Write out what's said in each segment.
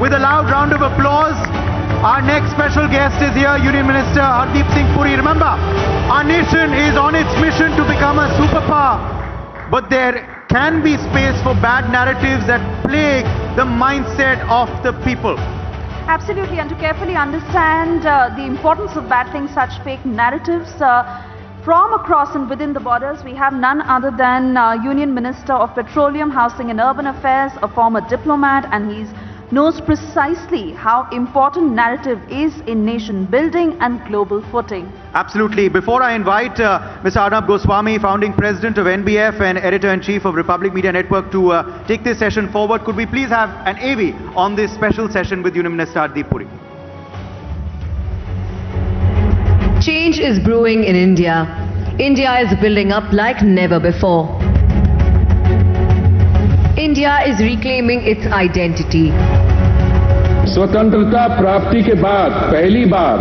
with a loud round of applause. Our next special guest is here, Union Minister Hardeep Singh Puri. Remember, our nation is on its mission to become a superpower, but there can be space for bad narratives that plague the mindset of the people. Absolutely, and to carefully understand the importance of battling such fake narratives from across and within the borders, we have none other than Union Minister of Petroleum, Housing and Urban Affairs, a former diplomat, and he knows precisely how important narrative is in nation building and global footing. Absolutely. Before I invite Mr. Arnab Goswami, founding president of NBF and editor-in-chief of Republic Media Network, to take this session forward, could we please have an AV on this special session with Union Minister Hardeep Puri? Change is brewing in India. India is building up like never before. India is reclaiming its identity. स्वतंत्रता प्राप्ति के बाद पहली बार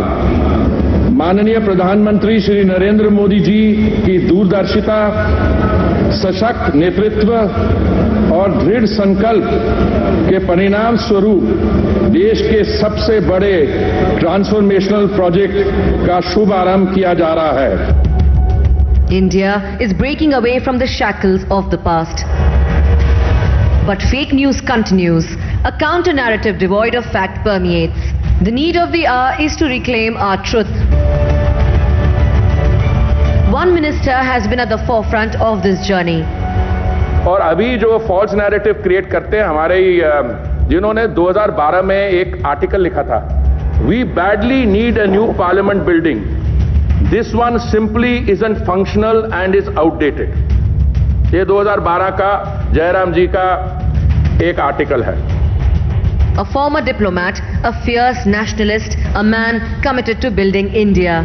माननीय प्रधानमंत्री श्री नरेंद्र मोदी जी की दूरदर्शिता, सशक्त नेतृत्व और दृढ़ संकल्प के परिणाम स्वरूप देश के सबसे बड़े ट्रांसफॉर्मेशनल प्रोजेक्ट का शुभारंभ किया जा रहा है. India is breaking away from the shackles of the past. But fake news continues. A counter-narrative devoid of fact permeates. The need of the hour is to reclaim our truth. One minister has been at the forefront of this journey. और अभी जो false narrative create करते हैं, हमारे जिन्होंने 2012 में एक article लिखा था, we badly need a new parliament building. This one simply isn't functional and is outdated. ये 2012 का जयराम जी का एक आर्टिकल है. A former diplomat, a fierce nationalist, a man committed to building India.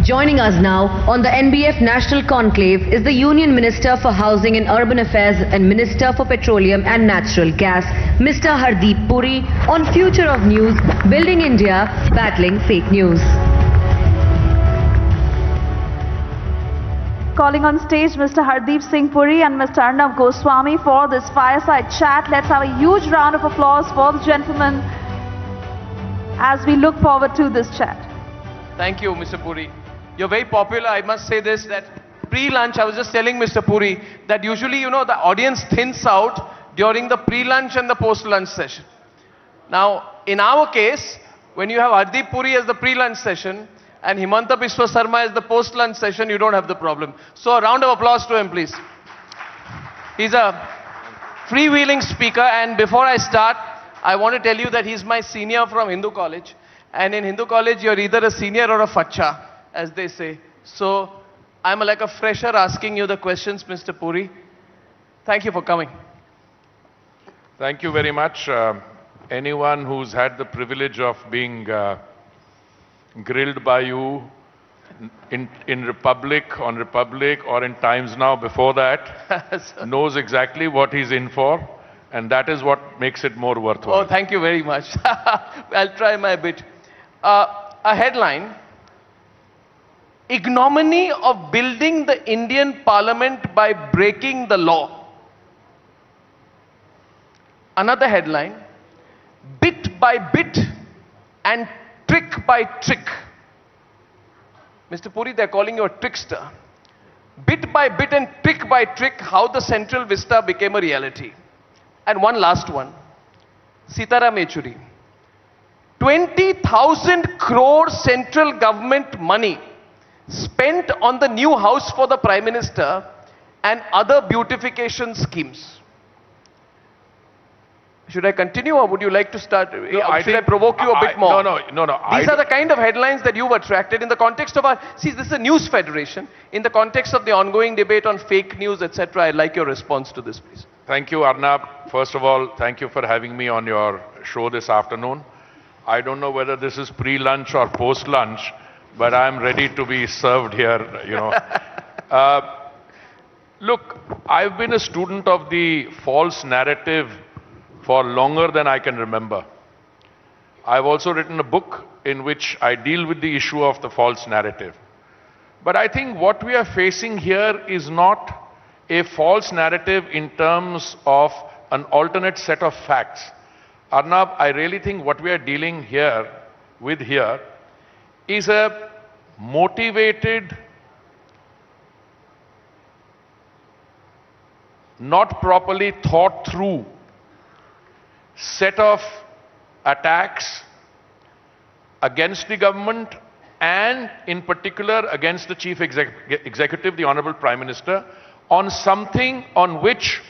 Joining us now on the NBF National Conclave is the Union Minister for Housing and Urban Affairs and Minister for Petroleum and Natural Gas, Mr. Hardeep Puri, on Future of News, Building India, Battling Fake News. Calling on stage Mr. Hardeep Singh Puri and Mr. Arnab Goswami for this fireside chat. Let's have a huge round of applause for the gentlemen as we look forward to this chat. Thank you, Mr. Puri. You're very popular. I must say this, that pre-lunch, I was just telling Mr. Puri that usually, you know, the audience thins out during the pre-lunch and the post-lunch session. Now, in our case, when you have Hardeep Puri as the pre-lunch session and Himanta Biswa Sarma as the post-lunch session, you don't have the problem. So a round of applause to him, please. He's a freewheeling speaker, and before I start, I want to tell you that he's my senior from Hindu College. And in Hindu College, you're either a senior or a facha, as they say. So I'm like a fresher asking you the questions, Mr. Puri. Thank you for coming. Thank you very much. Anyone who's had the privilege of being grilled by you in Republic, on Republic, or in Times Now before that knows exactly what he's in for, and that is what makes it more worthwhile. Oh, thank you very much. I'll try my bit. A headline: Ignominy of building the Indian Parliament by breaking the law. Another headline: Bit by bit and trick by trick. Mr. Puri, they're calling you a trickster. Bit by bit and trick by trick, how the Central Vista became a reality. And one last one. Sitaram Yechury. 20,000 crore central government money spent on the new house for the Prime Minister and other beautification schemes. Should I continue, or would you like to start? No, should I provoke you a bit more? No. These are the kind of headlines that you've attracted in the context of our... See, this is a news federation. In the context of the ongoing debate on fake news, etc., I'd like your response to this, please. Thank you, Arnab. First of all, thank you for having me on your show this afternoon. I don't know whether this is pre-lunch or post-lunch, but I'm ready to be served here, you know. Look, I've been a student of the false narrative for longer than I can remember. I've also written a book in which I deal with the issue of the false narrative. But I think what we are facing here is not a false narrative in terms of an alternate set of facts. Arnab, I really think what we are dealing with here is a motivated, not properly thought through set of attacks against the government and in particular against the Chief Executive, the Honorable Prime Minister, on something on which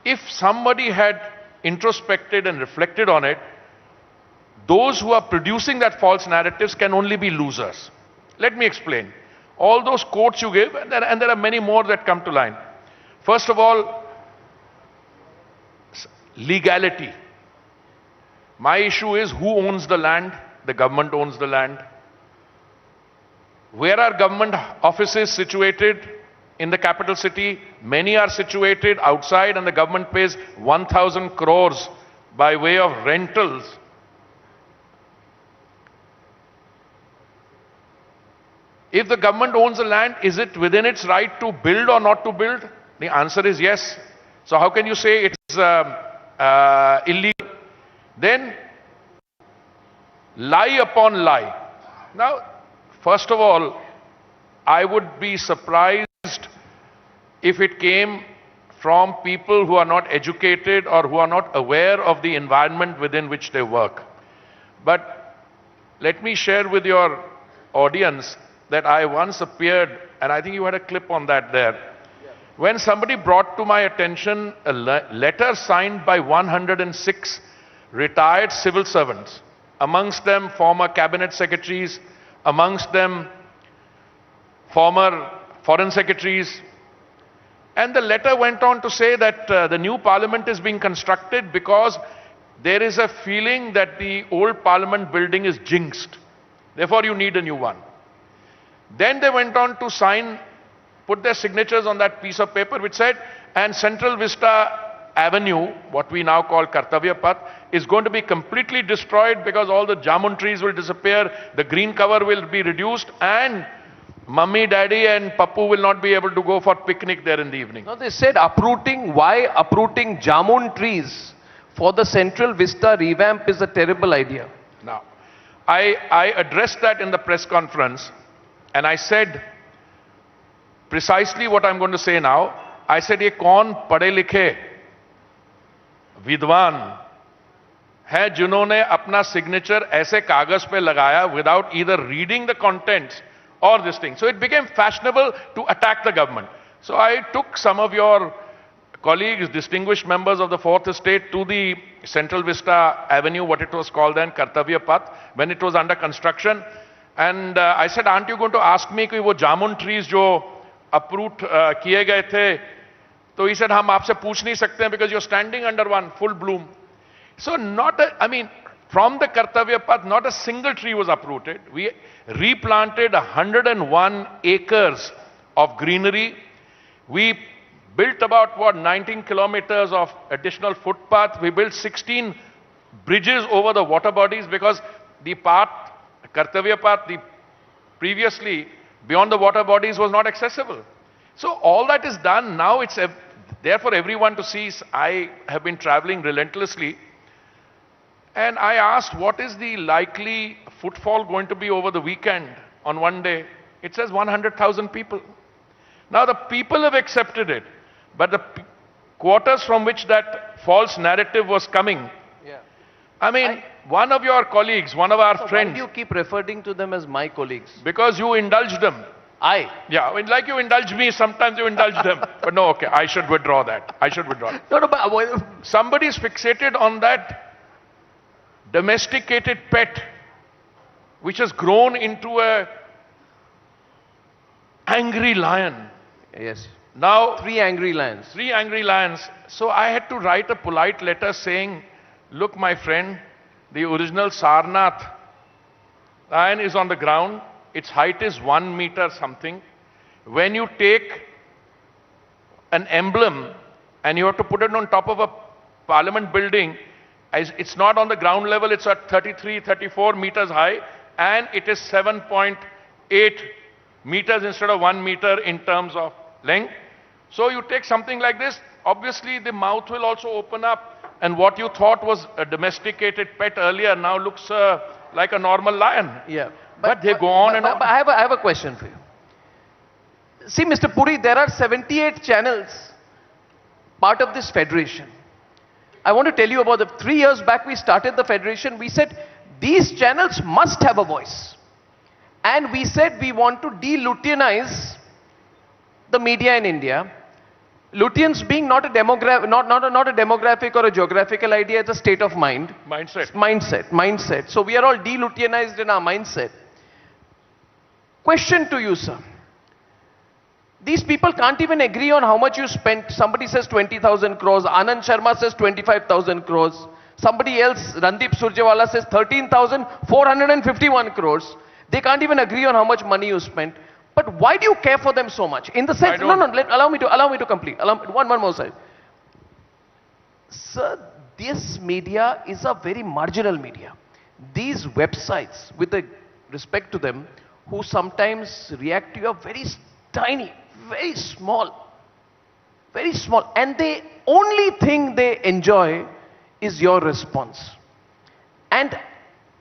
if somebody had introspected and reflected on it, those who are producing that false narratives can only be losers. Let me explain. All those quotes you give, and there are many more that come to line. First of all, legality. My issue is who owns the land? The government owns the land. Where are government offices situated? In the capital city, many are situated outside and the government pays 1,000 crores by way of rentals. If the government owns the land, is it within its right to build or not to build? The answer is yes. So how can you say it's illegal? Then, lie upon lie. Now, first of all, I would be surprised if it came from people who are not educated or who are not aware of the environment within which they work. But let me share with your audience that I once appeared, and I think you had a clip on that there, when somebody brought to my attention a letter signed by 106 retired civil servants, amongst them former cabinet secretaries, amongst them former foreign secretaries. And the letter went on to say that the new parliament is being constructed because there is a feeling that the old parliament building is jinxed. Therefore, you need a new one. Then they went on to sign, put their signatures on that piece of paper which said, and Central Vista Avenue, what we now call Kartavya Path, is going to be completely destroyed because all the jamun trees will disappear, the green cover will be reduced, and Mummy, Daddy and Pappu will not be able to go for picnic there in the evening. No, they said uprooting, why uprooting jamun trees for the Central Vista revamp is a terrible idea. Now, I addressed that in the press conference and I said precisely what I'm going to say now. I said, ye kaun padhe likhe vidwan hai jinhone apna signature aise kagaz pe lagaya without either reading the contents or this thing. So it became fashionable to attack the government. So I took some of your colleagues, distinguished members of the Fourth Estate, to the Central Vista Avenue, what it was called then, Kartavya Path, when it was under construction. And I said, aren't you going to ask me कि वो जामुन trees जो uproot किए गए थे? So he said, हम आपसे पूछ नहीं सकते हैं because you're standing under one, full bloom. So from the Kartavya Path, not a single tree was uprooted. We replanted 101 acres of greenery. We built about, 19 kilometers of additional footpath. We built 16 bridges over the water bodies because the path, Kartavya Path, previously beyond the water bodies was not accessible. So all that is done. Now it's there for everyone to see. I have been traveling relentlessly. And I asked, what is the likely footfall going to be over the weekend on one day? It says 100,000 people. Now the people have accepted it, but the quarters from which that false narrative was coming, one of your colleagues, one of our friends... Why do you keep referring to them as my colleagues? Because you indulged them. Yeah, like you indulge me, sometimes you indulge them. But no, okay, I should withdraw that. No, but somebody is fixated on that domesticated pet, which has grown into a angry lion. Yes. Now, 3 angry lions. 3 angry lions. So I had to write a polite letter saying, look, my friend, the original Sarnath lion is on the ground. Its height is 1 meter something. When you take an emblem and you have to put it on top of a parliament building, it's not on the ground level, it's at 33, 34 meters high, and it is 7.8 meters instead of 1 meter in terms of length. So you take something like this, obviously the mouth will also open up. And what you thought was a domesticated pet earlier now looks like a normal lion. Yeah. But they go on and on. But I have a question for you. See, Mr. Puri, there are 78 channels part of this federation. I want to tell you about 3 years back we started the federation. We said these channels must have a voice. And we said we want to de-Lutyanize the media in India. Lutyens being not a demographic or a geographical idea, it's a state of mind. Mindset. So we are all de-Lutyanized in our mindset. Question to you, sir. These people can't even agree on how much you spent. Somebody says 20,000 crores. Anand Sharma says 25,000 crores. Somebody else, Randeep Surjewala, says 13,451 crores. They can't even agree on how much money you spent. But why do you care for them so much? In the sense, allow me to complete. One more side. Sir, this media is a very marginal media. These websites, with the respect to them, who sometimes react to you are very tiny, very small, and the only thing they enjoy is your response. And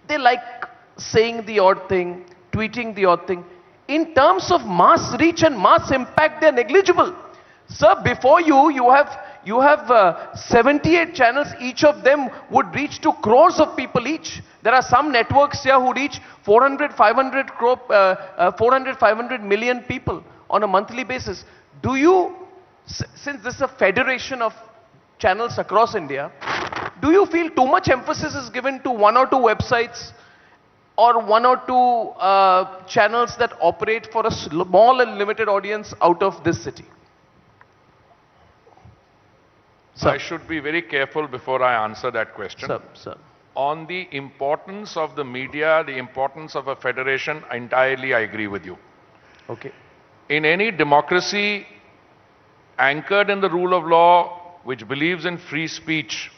they like saying the odd thing, tweeting the odd thing. In terms of mass reach and mass impact, they're negligible. Sir, before you have 78 channels. Each of them would reach to crores of people each. There are some networks here who reach 500 million people on a monthly basis. Do you, since this is a federation of channels across India, do you feel too much emphasis is given to one or two websites or one or two channels that operate for a small and limited audience out of this city? Sir. I should be very careful before I answer that question. Sir. On the importance of the media, the importance of a federation, entirely I agree with you. Okay. In any democracy anchored in the rule of law, which believes in free speech,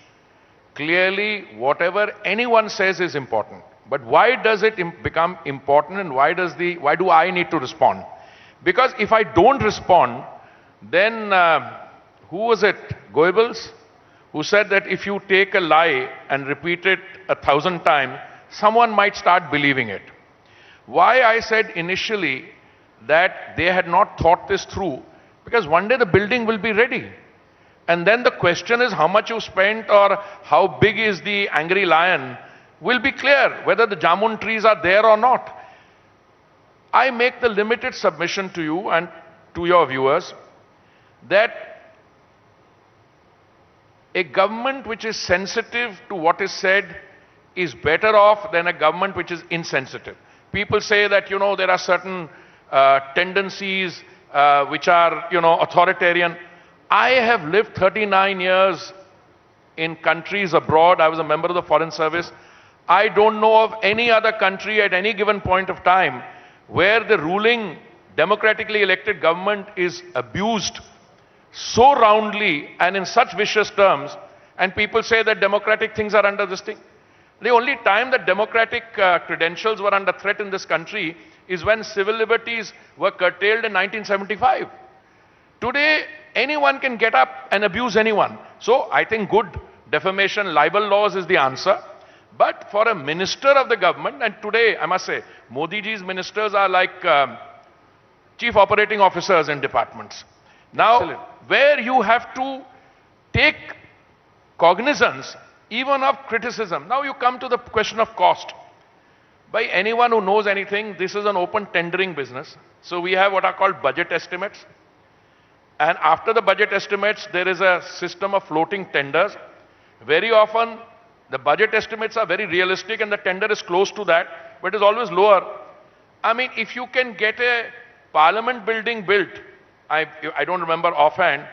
clearly whatever anyone says is important. But why does it become important, and why do I need to respond? Because if I don't respond, then who was it? Goebbels, who said that if you take a lie and repeat it 1,000 times, someone might start believing it. Why I said initially that they had not thought this through, because one day the building will be ready. And then the question is how much you spent or how big is the angry lion will be clear, whether the jamun trees are there or not. I make the limited submission to you and to your viewers that a government which is sensitive to what is said is better off than a government which is insensitive. People say that, there are certain tendencies which are, authoritarian. I have lived 39 years in countries abroad. I was a member of the Foreign Service. I don't know of any other country at any given point of time where the ruling democratically elected government is abused so roundly and in such vicious terms, and people say that democratic things are under this thing. The only time that democratic credentials were under threat in this country is when civil liberties were curtailed in 1975. Today, anyone can get up and abuse anyone. So I think good defamation, libel laws is the answer. But for a minister of the government, and today I must say, Modi ji's ministers are like chief operating officers in departments. Now, excellent. Where you have to take cognizance even of criticism. Now you come to the question of cost. By anyone who knows anything, this is an open tendering business. So we have what are called budget estimates. And after the budget estimates, there is a system of floating tenders. Very often, the budget estimates are very realistic and the tender is close to that, but it is always lower. I mean, if you can get a parliament building built, I don't remember offhand,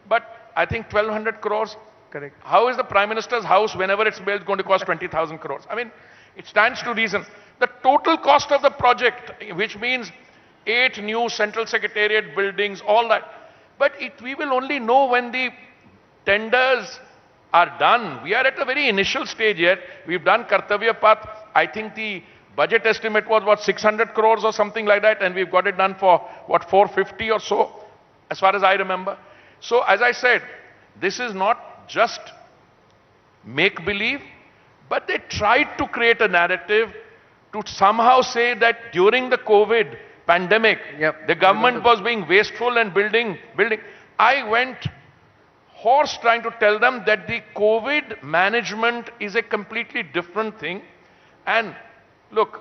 but I think 1,200 crores. Correct. How is the Prime Minister's house, whenever it's built, going to cost 20,000 crores? I mean, it stands to reason. The total cost of the project, which means 8 new central secretariat buildings, all that. But we will only know when the tenders are done. We are at a very initial stage yet. We've done Kartavya Path. I think the budget estimate was, 600 crores or something like that, and we've got it done for, 450 or so, as far as I remember. So, as I said, this is not just make-believe, but they tried to create a narrative to somehow say that during the COVID pandemic, the government was being wasteful and building. I went hoarse trying to tell them that the COVID management is a completely different thing. And look,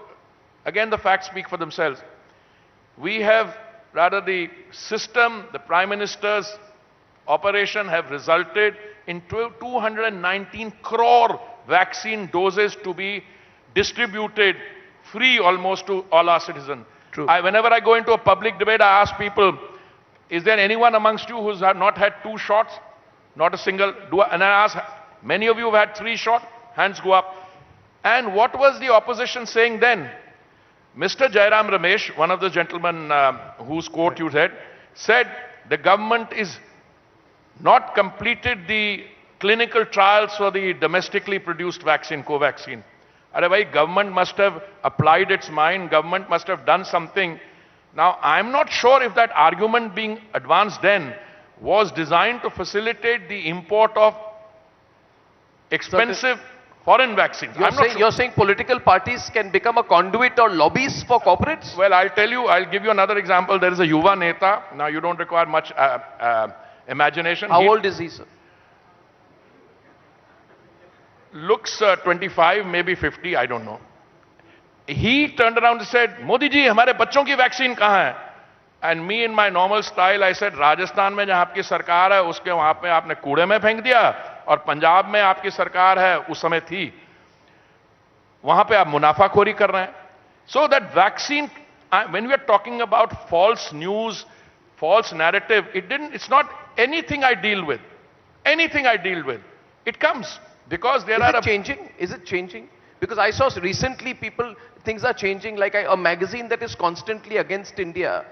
again, the facts speak for themselves. We have, rather the system, the Prime Minister's operation have resulted in 219 crore vaccine doses to be distributed free almost to all our citizens. True. Whenever I go into a public debate, I ask people, is there anyone amongst you who's not had 2 shots? Not a single. And I ask, many of you have had 3 shots? Hands go up. And what was the opposition saying then? Mr. Jairam Ramesh, one of the gentlemen whose quote you read, said the government is not completed the clinical trials for the domestically produced vaccine, Covaxin. Otherwise, government must have applied its mind, government must have done something. Now, I'm not sure if that argument being advanced then was designed to facilitate the import of expensive foreign vaccines. You're saying political parties can become a conduit or lobbies for corporates? Well, I'll give you another example. There is a Yuva Neta. Now, you don't require much imagination. How old is he, sir? Looks 25, maybe 50, I don't know. He turned around and said, Modi ji, हमारे बच्चों की vaccine कहाँ है? And me in my normal style, I said, Rajasthan में जहाँ आपकी सरकार है, उसके वहाँ पे आपने कूड़े में फेंक दिया, और पंजाब में आपकी सरकार है, उस समय थी, वहाँ पे आप मुनाफाखोरी कर रहे हैं. So that vaccine, when we are talking about false news, false narrative, it's not anything I deal with. Anything I deal with. It comes because there are... Is it changing? Because I saw recently things are changing, like a magazine that is constantly against India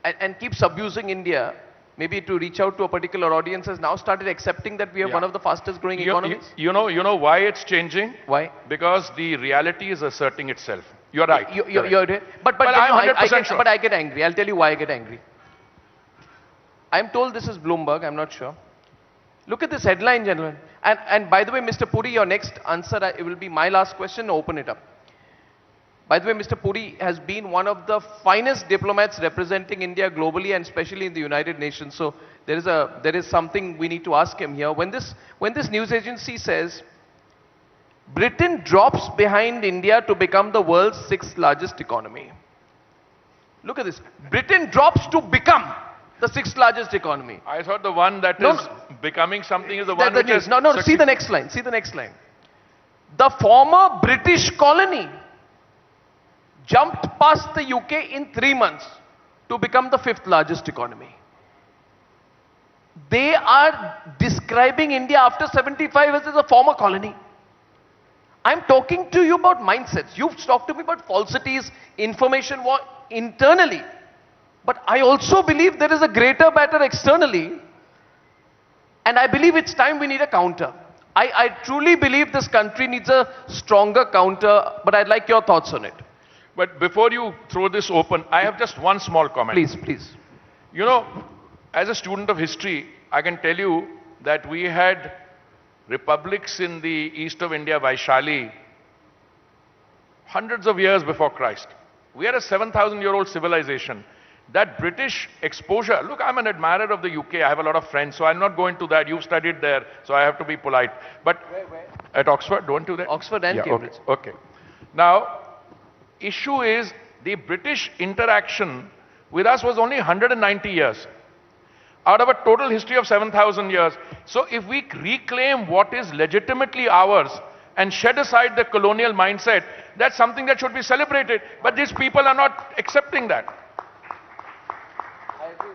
and keeps abusing India, maybe to reach out to a particular audience, has now started accepting that we are one of the fastest growing economies. You know why it's changing? Why? Because the reality is asserting itself. You're right. You're right. But I'm 100% sure. But I get angry. I'll tell you why I get angry. I'm told this is Bloomberg. I'm not sure. Look at this headline, gentlemen. And by the way, Mr. Puri, your next answer it will be my last question. Open it up. By the way, Mr. Puri has been one of the finest diplomats representing India globally and especially in the United Nations. So there is something we need to ask him here. When this news agency says Britain drops behind India to become the world's 6th largest economy. Look at this. Britain drops to become the 6th largest economy. I thought the one that is becoming something is the one which is... No, see the next line. See the next line. The former British colony jumped past the UK in 3 months to become the 5th largest economy. They are describing India after 75 years as a former colony. I'm talking to you about mindsets. You've talked to me about falsities, information war internally. But I also believe there is a greater battle externally. And I believe it's time we need a counter. I truly believe this country needs a stronger counter, but I'd like your thoughts on it. But before you throw this open, I have just one small comment. Please. You know, as a student of history, I can tell you that we had republics in the east of India, Vaishali, hundreds of years before Christ. We are a 7,000-year-old civilization. That British exposure, look, I'm an admirer of the UK. I have a lot of friends, so I'm not going to that. You've studied there, so I have to be polite. But where? At Oxford, don't do that? Oxford and Cambridge. Okay. Now, issue is the British interaction with us was only 190 years out of a total history of 7,000 years. So if we reclaim what is legitimately ours and shed aside the colonial mindset, that's something that should be celebrated. But these people are not accepting that.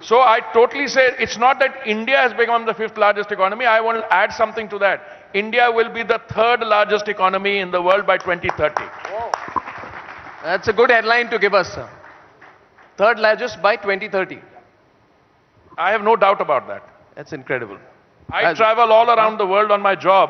So I totally say it's not that India has become the 5th largest economy. I want to add something to that. India will be the 3rd largest economy in the world by 2030. Whoa. That's a good headline to give us, sir. 3rd largest by 2030. I have no doubt about that. That's incredible. I travel all around the world on my job.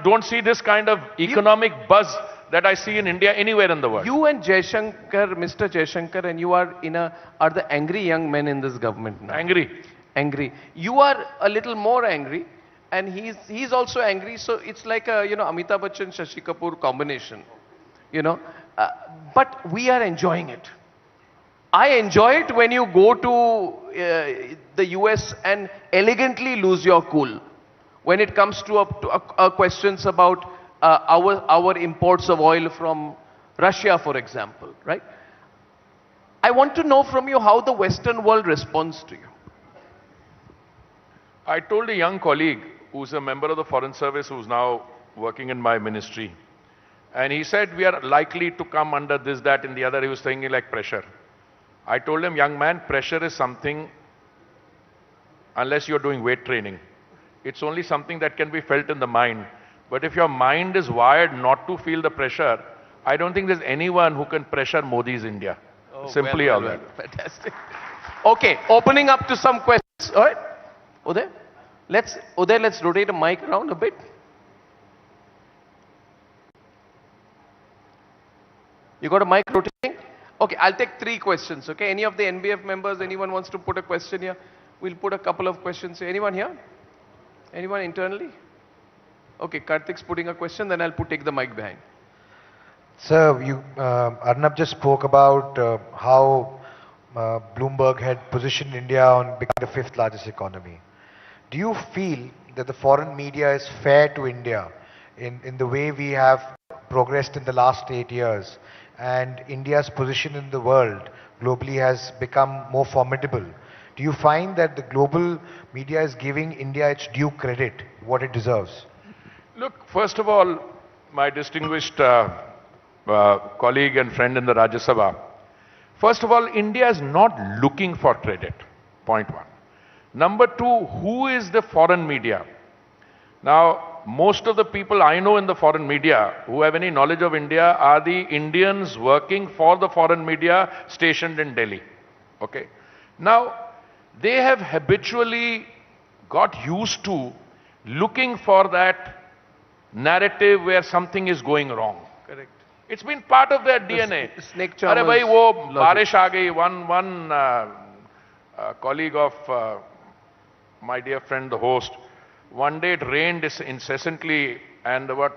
Don't see this kind of economic buzz that I see in India anywhere in the world. You and Jaishankar, Mr. Jaishankar, and you are the angry young men in this government now. Angry. You are a little more angry and he's also angry. So it's like a, you know, Amitabh Bachchan, Shashi Kapoor combination, you know. But we are enjoying it. I enjoy it when you go to the US and elegantly lose your cool when it comes to questions about our imports of oil from Russia, for example, right? I want to know from you how the Western world responds to you. I told a young colleague who's a member of the Foreign Service who's now working in my ministry, and he said we are likely to come under this, that and the other. He was saying like pressure. I told him, young man, pressure is something, unless you're doing weight training, it's only something that can be felt in the mind. But if your mind is wired not to feel the pressure, I don't think there's anyone who can pressure Modi's India. Oh, Simply all that. Fantastic. Okay, opening up to some questions. All right, Uday, let's rotate a mic around a bit. You got a mic rotating? Okay, I'll take 3 questions, okay? Any of the NBF members, anyone wants to put a question here? We'll put a couple of questions here. Anyone here? Anyone internally? Okay, Karthik's putting a question, then I'll take the mic behind. Sir, Arnab just spoke about how Bloomberg had positioned India on becoming the 5th largest economy. Do you feel that the foreign media is fair to India in the way we have progressed in the last 8 years, and India's position in the world globally has become more formidable? Do you find that the global media is giving India its due credit, what it deserves? Look, first of all, my distinguished colleague and friend in the Rajya Sabha, first of all, India is not looking for credit, point 1. Number 2, who is the foreign media? Now, most of the people I know in the foreign media who have any knowledge of India are the Indians working for the foreign media stationed in Delhi. Okay. Now, they have habitually got used to looking for that narrative where something is going wrong. Correct. It's been part of their DNA. Snake Arey charmers bhai, wo logic. barish aa gayi. One colleague of my dear friend, the host, one day it rained incessantly, and there were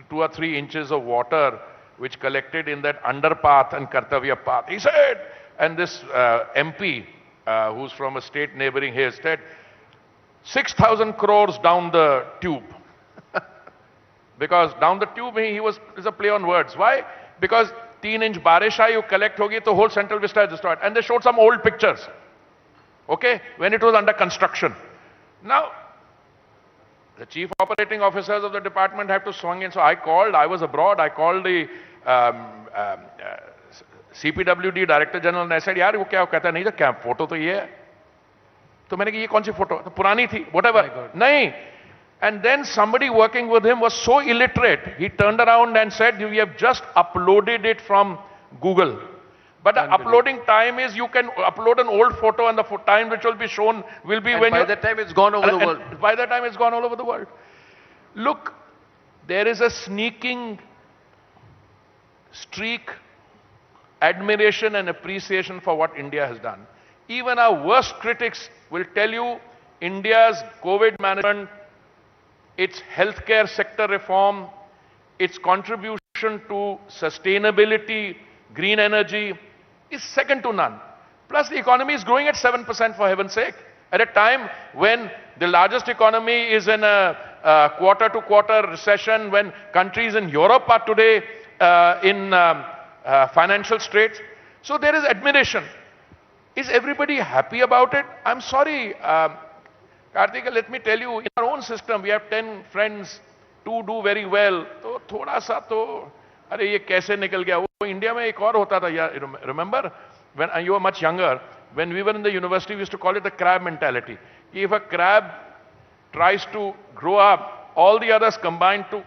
2 or 3 inches of water which collected in that underpath and Kartavya path. He said, and this MP, who's from a state neighboring here, said, 6,000 crores down the tube. Because down the tube, is a play on words. Why? Because 3-inch barish aayi, you collect hogi, the whole central vista is destroyed. And they showed some old pictures, okay, when it was under construction. Now, the chief operating officers of the department have to swing in. So I was abroad, I called the CPWD Director General, and I said, yaar, wo kya kehta hai? Nahi, the camp photo to ye hai. To maine ki ye kaun si photo? To purani thi, whatever. Nahi. And then somebody working with him was so illiterate, he turned around and said, we have just uploaded it from Google. But the uploading time is, you can upload an old photo and the time which will be shown will be when by that time it's gone over the world. By that time it's gone all over the world. Look, there is a sneaking streak, admiration and appreciation for what India has done. Even our worst critics will tell you India's COVID management, its healthcare sector reform, its contribution to sustainability, green energy, is second to none. Plus, the economy is growing at 7%, for heaven's sake, at a time when the largest economy is in a quarter-to-quarter recession, when countries in Europe are today in financial straits. So there is admiration. Is everybody happy about it? I'm sorry, Karthika, let me tell you, in our own system, we have 10 friends, 2 do very well. So, thoda sa to, अरे ये कैसे निकल गया? वो India में एक और होता था यार. Remember when you were much younger, when we were in the university, we used to call it the crab mentality. If a crab tries to grow up, all the others combine to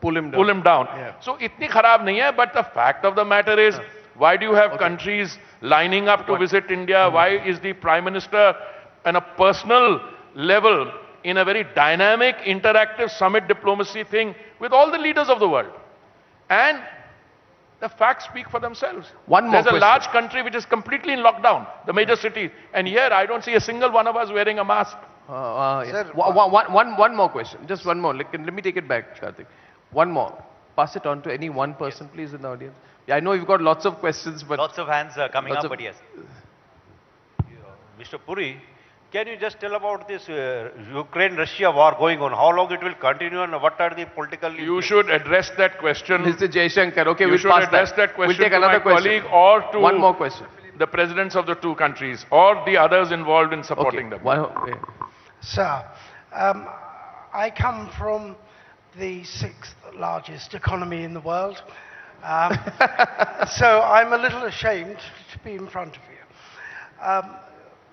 pull him down. Yeah. So itni kharab nahi hai, but the fact of the matter is, why do you have countries lining up to visit India? Why is the Prime Minister on a personal level in a very dynamic, interactive summit diplomacy thing with all the leaders of the world? And the facts speak for themselves. There's a large country which is completely in lockdown, the major cities. And here I don't see a single one of us wearing a mask. Yeah. Sir, One more question. Just one more. Let me take it back, Karthik. One more. Pass it on to any one person, please, in the audience. Yeah, I know you've got lots of questions, but... Lots of hands are coming Lots up, of- but yes. Mr. Puri, can you just tell about this Ukraine-Russia war going on? How long it will continue and what are the political... You should address that question. Mr. Jaishankar, okay, You we'll should pass address that. that question We'll take to another my question. colleague or to One more question. the presidents of the two countries or the others involved in supporting them. Okay. Sir, I come from the 6th largest economy in the world, so I'm a little ashamed to be in front of you.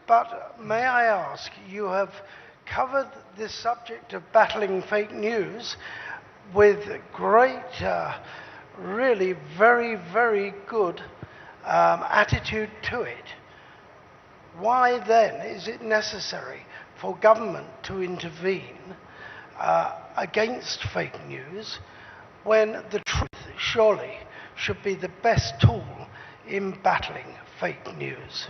But may I ask, you have covered this subject of battling fake news with great, really very, very good attitude to it. Why then is it necessary for government to intervene against fake news when the truth surely should be the best tool in battling fake news?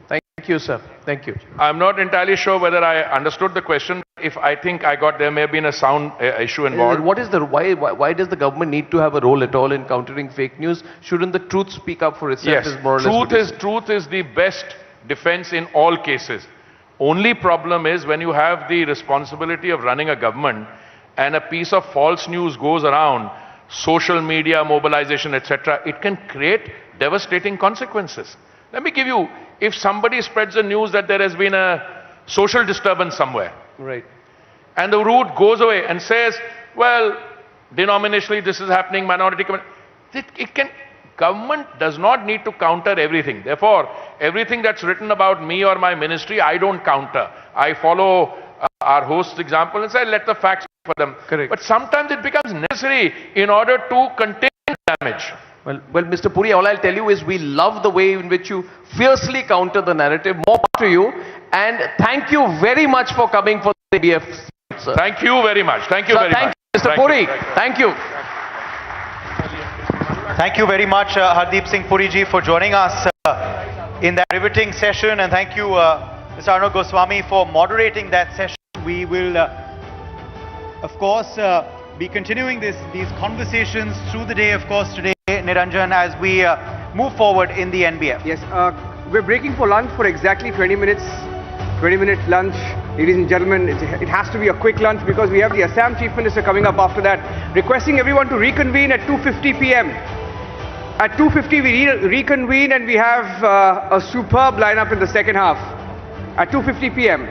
Thank you, sir. Thank you. I'm not entirely sure whether I understood the question. If I think I got, there may have been a sound issue involved. What is the why does the government need to have a role at all in countering fake news? Shouldn't the truth speak up for itself? Yes, Is more or less truth is the best defense in all cases. Only problem is when you have the responsibility of running a government and a piece of false news goes around, social media, mobilization, etc., it can create devastating consequences. Let me give you, if somebody spreads the news that there has been a social disturbance somewhere, right. and the root goes away and says, well, denominationally this is happening, minority community, government does not need to counter everything. Therefore, everything that's written about me or my ministry, I don't counter. I follow our host's example and say, let the facts speak for them. Correct. But sometimes it becomes necessary in order to contain damage. Well, Mr. Puri, all I'll tell you is we love the way in which you fiercely counter the narrative. More power to you. And thank you very much for coming for the NBF, sir. Thank you very much. Thank you Sir, very thank much. you, Mr. Puri. Thank you. Thank you very much, Hardeep Singh Puri ji, for joining us in that riveting session, and thank you, Mr. Arnab Goswami, for moderating that session. We will, of course, be continuing these conversations through the day, of course, today, Niranjan, as we move forward in the NBF. Yes, we're breaking for lunch for exactly 20 minutes. 20-minute lunch. Ladies and gentlemen, it has to be a quick lunch because we have the Assam Chief Minister coming up after that. Requesting everyone to reconvene at 2:50 p.m. At 2:50 we reconvene and we have a superb lineup in the second half. At 2:50 p.m.